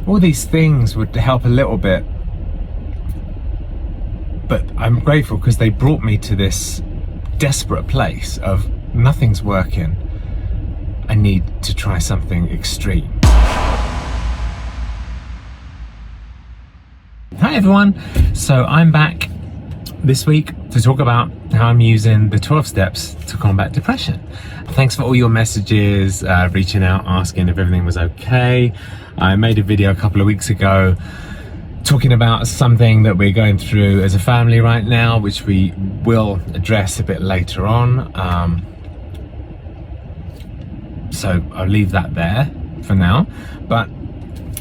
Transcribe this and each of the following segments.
all these things would help a little bit, but I'm grateful because they brought me to this desperate place of nothing's working. I need to try something extreme. Hi everyone, so I'm back this week to talk about how I'm using the 12 steps to combat depression. Thanks for all your messages, reaching out, asking if everything was okay. I made a video a couple of weeks ago talking about something that we're going through as a family right now, which we will address a bit later on. So I'll leave that there for now. But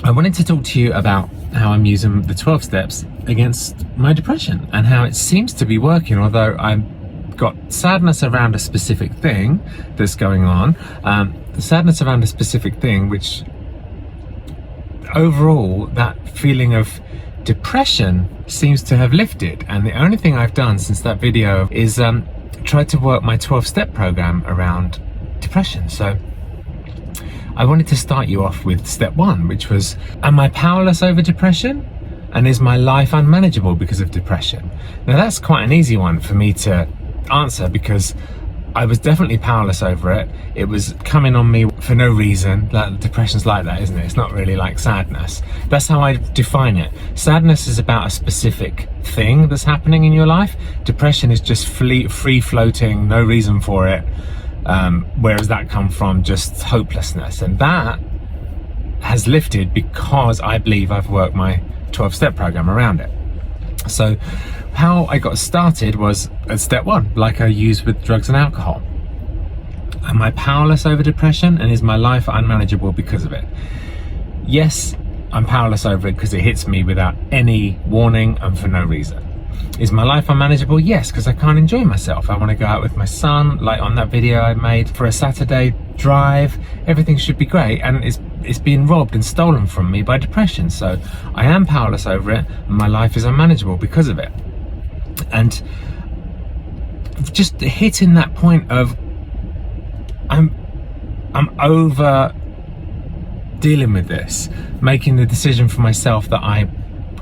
I wanted to talk to you about how I'm using the 12 steps against my depression and how it seems to be working, although I've got sadness around a specific thing that's going on. Sadness around a specific thing, which overall, that feeling of depression seems to have lifted. And the only thing I've done since that video is try to work my 12-step program around depression. So I wanted to start you off with step 1, which was, am I powerless over depression? And is my life unmanageable because of depression? Now that's quite an easy one for me to answer because I was definitely powerless over it. It was coming on me for no reason. Like, depression's like that, isn't it? It's not really like sadness. That's how I define it. Sadness is about a specific thing that's happening in your life. Depression is just free floating, no reason for it. Where does that come from? Just hopelessness. And that has lifted because I believe I've worked my 12-step program around it. So how I got started was at step 1, like I used with drugs and alcohol. Am I powerless over depression, and is my life unmanageable because of it? Yes, I'm powerless over it because it hits me without any warning and for no reason. Is my life unmanageable? Yes, because I can't enjoy myself. I want to go out with my son, like on that video I made for a Saturday drive. Everything should be great, and it's being robbed and stolen from me by depression. So I am powerless over it, and my life is unmanageable because of it. And just hitting that point of I'm over dealing with this, making the decision for myself that I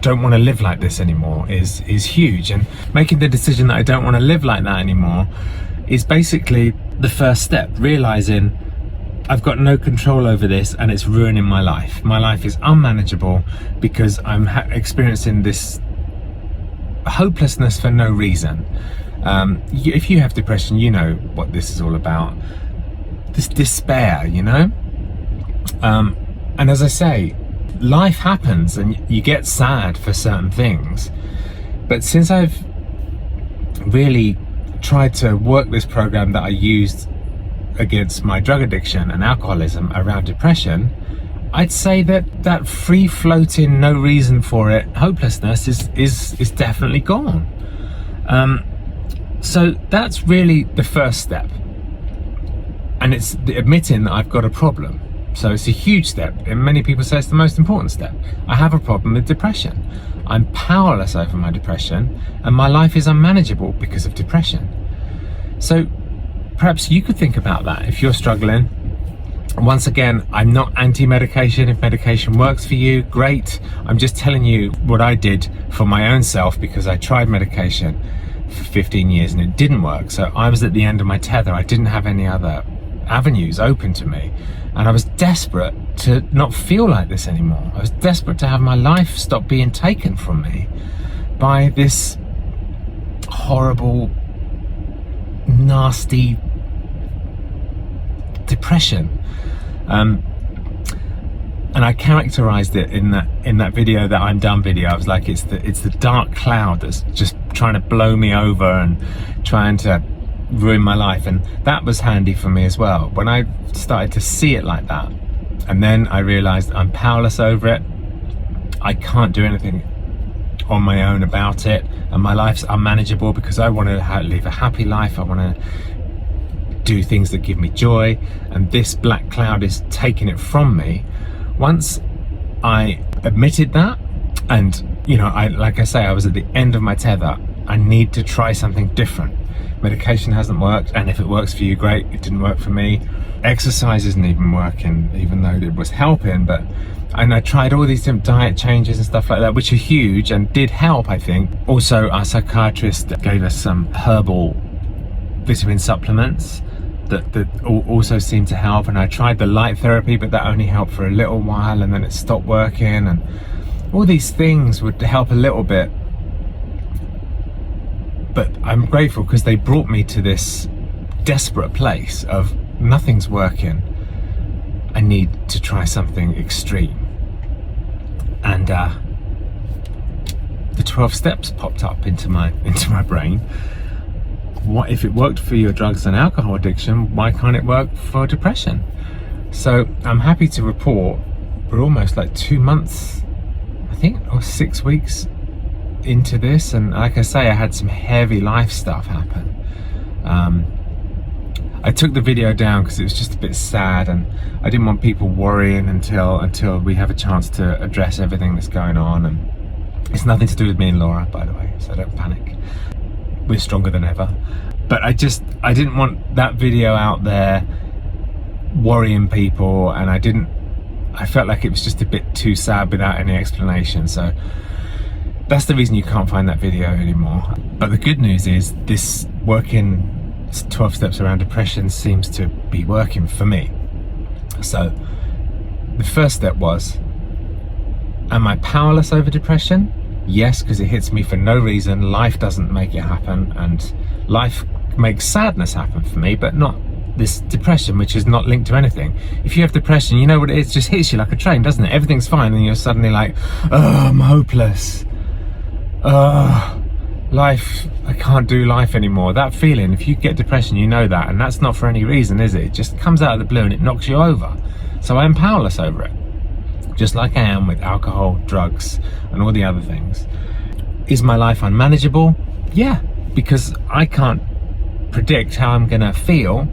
don't want to live like this anymore is huge. And making the decision that I don't want to live like that anymore is basically the first step, realizing I've got no control over this and it's ruining my life. My life is unmanageable because I'm experiencing this hopelessness for no reason. If you have depression, you know what this is all about. This despair, you know? And as I say, life happens and you get sad for certain things. But since I've really tried to work this program that I used against my drug addiction and alcoholism around depression, I'd say that free floating, no reason for it hopelessness is definitely gone. So that's really the first step, and it's admitting that I've got a problem. So it's a huge step, and many people say it's the most important step. I have a problem with depression. I'm powerless over my depression, and my life is unmanageable because of depression. So perhaps you could think about that if you're struggling. Once again, I'm not anti-medication. If medication works for you, great. I'm just telling you what I did for my own self, because I tried medication for 15 years and it didn't work. So I was at the end of my tether. I didn't have any other avenues open to me, and I was desperate to not feel like this anymore. I was desperate to have my life stop being taken from me by this horrible, nasty depression. And I characterized it in that video, that I'm done video. I was like, it's the dark cloud that's just trying to blow me over and trying to ruin my life. And that was handy for me as well, when I started to see it like that. And then I realized I'm powerless over it. I can't do anything on my own about it, and my life's unmanageable because I want to live a happy life. I want to do things that give me joy, and this black cloud is taking it from me. Once I admitted that, and like I say, I was at the end of my tether. I need to try something different. Medication hasn't worked, and if it works for you, great. It didn't work for me. Exercise isn't even working, even though it was helping, but And I tried all these different diet changes and stuff like that, which are huge and did help, I think. Also, our psychiatrist gave us some herbal vitamin supplements that also seemed to help. And I tried the light therapy, but that only helped for a little while, and then it stopped working. And all these things would help a little bit. But I'm grateful because they brought me to this desperate place of nothing's working. I need to try something extreme. And the 12 steps popped up into my brain. What if it worked for your drugs and alcohol addiction, why can't it work for depression? So I'm happy to report we're almost like 2 months, I think, or 6 weeks into this, and like I say, I had some heavy life stuff happen. I took the video down because it was just a bit sad, and I didn't want people worrying until we have a chance to address everything that's going on. And it's nothing to do with me and Laura, by the way, so don't panic. We're stronger than ever. But I didn't want that video out there worrying people, and I felt like it was just a bit too sad without any explanation. So that's the reason you can't find that video anymore. But the good news is this working 12 steps around depression seems to be working for me. So the first step was, am I powerless over depression? Yes, because it hits me for no reason. Life doesn't make it happen, and life makes sadness happen for me, but not this depression, which is not linked to anything. If you have depression, you know what it is, it just hits you like a train, doesn't it? Everything's fine, and you're suddenly like, oh, I'm hopeless. Oh, life, I can't do life anymore. That feeling, if you get depression, you know that, and that's not for any reason, is it? It just comes out of the blue and it knocks you over. So I am powerless over it, just like I am with alcohol, drugs, and all the other things. Is my life unmanageable? Yeah, because I can't predict how I'm gonna feel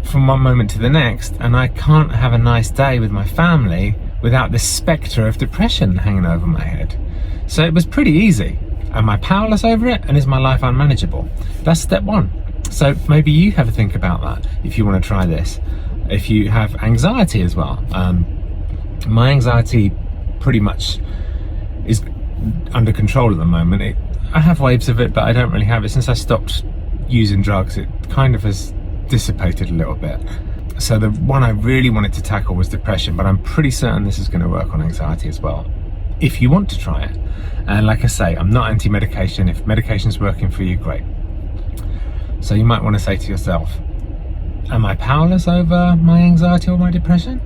from one moment to the next, and I can't have a nice day with my family without this spectre of depression hanging over my head. So it was pretty easy. Am I powerless over it, and is my life unmanageable? That's step one. So maybe you have a think about that if you want to try this. If you have anxiety as well, my anxiety pretty much is under control at the moment. I have waves of it, but I don't really have it. Since I stopped using drugs, it kind of has dissipated a little bit. So the one I really wanted to tackle was depression, but I'm pretty certain this is going to work on anxiety as well, if you want to try it. And like I say, I'm not anti-medication. If medication's working for you, great. So you might want to say to yourself, am I powerless over my anxiety or my depression?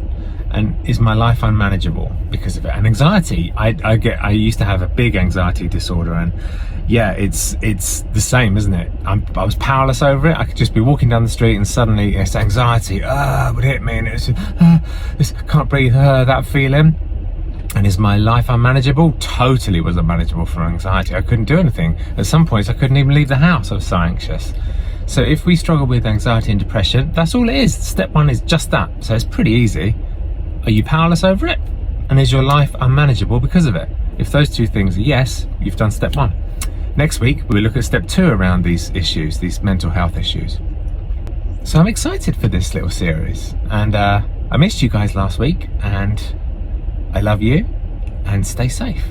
And is my life unmanageable because of it? And anxiety, I used to have a big anxiety disorder, and yeah, it's the same, isn't it? I was powerless over it. I could just be walking down the street and suddenly it's anxiety would hit me, and it's this can't breathe, that feeling. And is my life unmanageable? Totally was unmanageable for anxiety. I couldn't do anything. At some points I couldn't even leave the house. I was so anxious. So if we struggle with anxiety and depression, that's all it is. Step one is just that. So it's pretty easy. Are you powerless over it? And is your life unmanageable because of it? If those two things are yes, you've done step one. Next week, we'll look at step two around these issues, these mental health issues. So I'm excited for this little series. And I missed you guys last week, and I love you, and stay safe.